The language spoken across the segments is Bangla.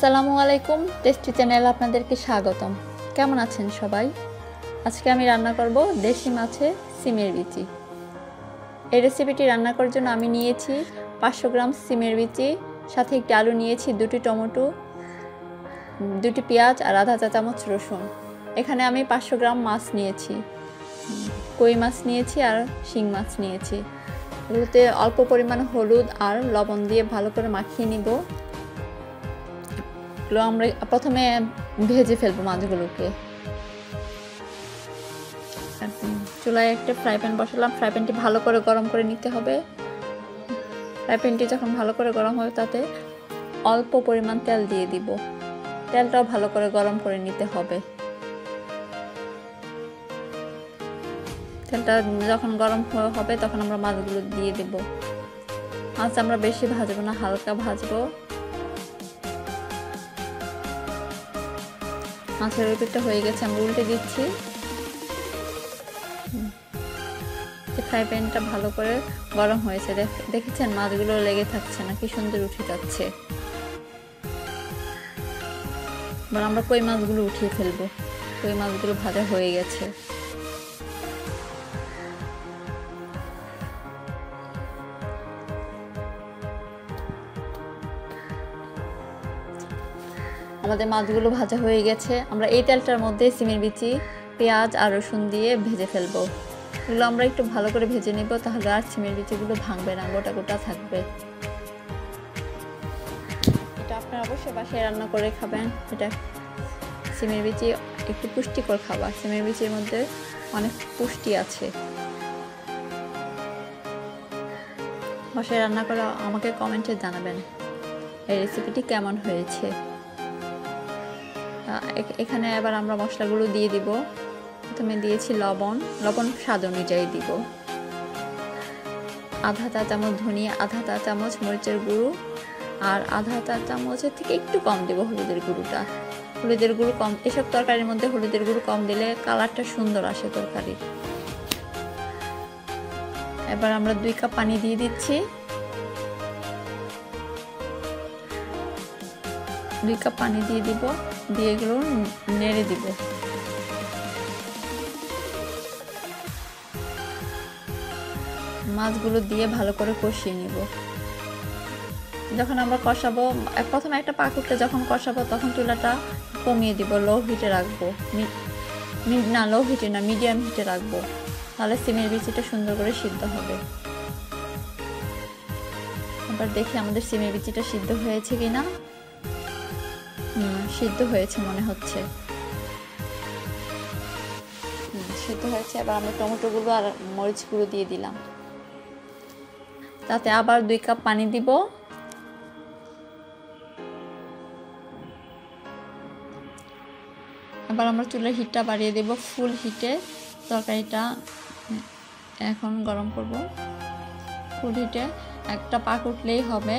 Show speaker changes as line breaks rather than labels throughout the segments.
আসসালামু আলাইকুম, টেস্টি চ্যানেল আপনাদেরকে স্বাগতম। কেমন আছেন সবাই? আজকে আমি রান্না করব দেশি মাছে সিমের বিচি। এই রেসিপিটি রান্না করার জন্য আমি নিয়েছি 500 গ্রাম সিমের বিচি, সাথে একটি আলু নিয়েছি, 2টি টমেটো, 2টি পেঁয়াজ আর আধা চা চামচ রসুন। এখানে আমি 500 গ্রাম মাছ নিয়েছি, কই মাছ নিয়েছি আর শিং মাছ নিয়েছি। এগুলোতে অল্প পরিমাণ হলুদ আর লবণ দিয়ে ভালো করে মাখিয়ে নিব। আমরা প্রথমে ভেজে ফেলবো মাছগুলোকে। চুলায় একটা ফ্রাই প্যান বসালাম। ফ্রাই প্যানটি ভালো করে গরম করে নিতে হবে। ফ্রাই প্যানটি যখন ভালো করে গরম হবে তাতে অল্প পরিমাণ তেল দিয়ে দিব। তেলটাও ভালো করে গরম করে নিতে হবে। তেলটা যখন গরম হবে তখন আমরা মাছগুলো দিয়ে দেব। মাছ আমরা বেশি ভাজবো না, হালকা ভাজবো। মাছের ওইটা হয়ে গেছে, আমরা উল্টে দিচ্ছি। ফ্রাই প্যানটা ভালো করে গরম হয়েছে, দেখেছেন মাছগুলো লেগে থাকছে না, কি সুন্দর উঠে যাচ্ছে। এবার আমরা কই মাছগুলো উঠিয়ে ফেলবো। কই মাছগুলো ভাজা হয়ে গেছে। আমাদের মাছগুলো ভাজা হয়ে গেছে। আমরা এই তেলটার মধ্যে সিমের বিচি, পেঁয়াজ আর রসুন দিয়ে ভেজে ফেলবো। এগুলো আমরা একটু ভালো করে ভেজে নিব, তাহলে আর সিমের বিচিগুলো ভাঙবে না, গোটা গোটা থাকবে। এটা আপনারা অবশ্যই বাসায় রান্না করে খাবেন। এটা সিমের বিচি একটু পুষ্টিকর খাবার। সিমের বিচির মধ্যে অনেক পুষ্টি আছে। বাসায় রান্না করে আমাকে কমেন্টে জানাবেন এই রেসিপিটি কেমন হয়েছে। এখানে এবার আমরা মশলাগুলো দিয়ে দিব। প্রথমে দিয়েছি লবণ স্বাদ অনুযায়ী দিব। আধা চা চামচ ধনিয়া, আধা চা চামচ মরিচের গুঁড়ো আর আধা চা চামচের থেকে একটু কম দেব হলুদের গুঁড়োটা। হলুদের গুঁড়ো কম, এসব তরকারির মধ্যে হলুদের গুঁড়ো কম দিলে কালারটা সুন্দর আসে তরকারির। এবার আমরা 2 কাপ পানি দিয়ে দিচ্ছি। 2 কাপ পানি দিয়ে দিব, দিয়ে এগুলো নেড়ে দিব। মাছগুলো দিয়ে ভালো করে কষিয়ে নিব। যখন আমরা কষাবো, প্রথমে একটা পাক উঠলে যখন কষাবো তখন চুলাটা কমিয়ে দিব, লো হিটে রাখবো। না, লো হিটে না, মিডিয়াম হিটে রাখবো, তাহলে সিমের বিচিটা সুন্দর করে সিদ্ধ হবে। এবার দেখি আমাদের সিমের বিচিটা সিদ্ধ হয়েছে কিনা। সিদ্ধ হয়েছে মনে হচ্ছে, সিদ্ধ হয়েছে। এবার আমরা টমেটোগুলো আর মরিচগুলো দিয়ে দিলাম। তাতে আবার 2 কাপ পানি দিব। এবার আমরা চুলার হিটটা বাড়িয়ে দেব, ফুল হিটে তরকারিটা এখন গরম করব। ফুল হিটে একটা পাক উঠলেই হবে।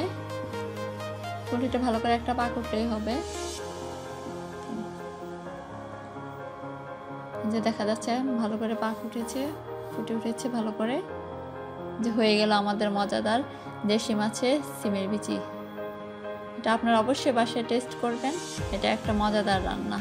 ফুল হিটে ভালো করে একটা পাক উঠলেই হবে। যে দেখা যাচ্ছে ভালো করে পাক উঠেছে, ফুটে উঠেছে ভালো করে। যে হয়ে গেল আমাদের মজাদার দেশি মাছের সিমের বিচি। এটা আপনারা অবশ্যই বাসায় টেস্ট করবেন। এটা একটা মজাদার রান্না।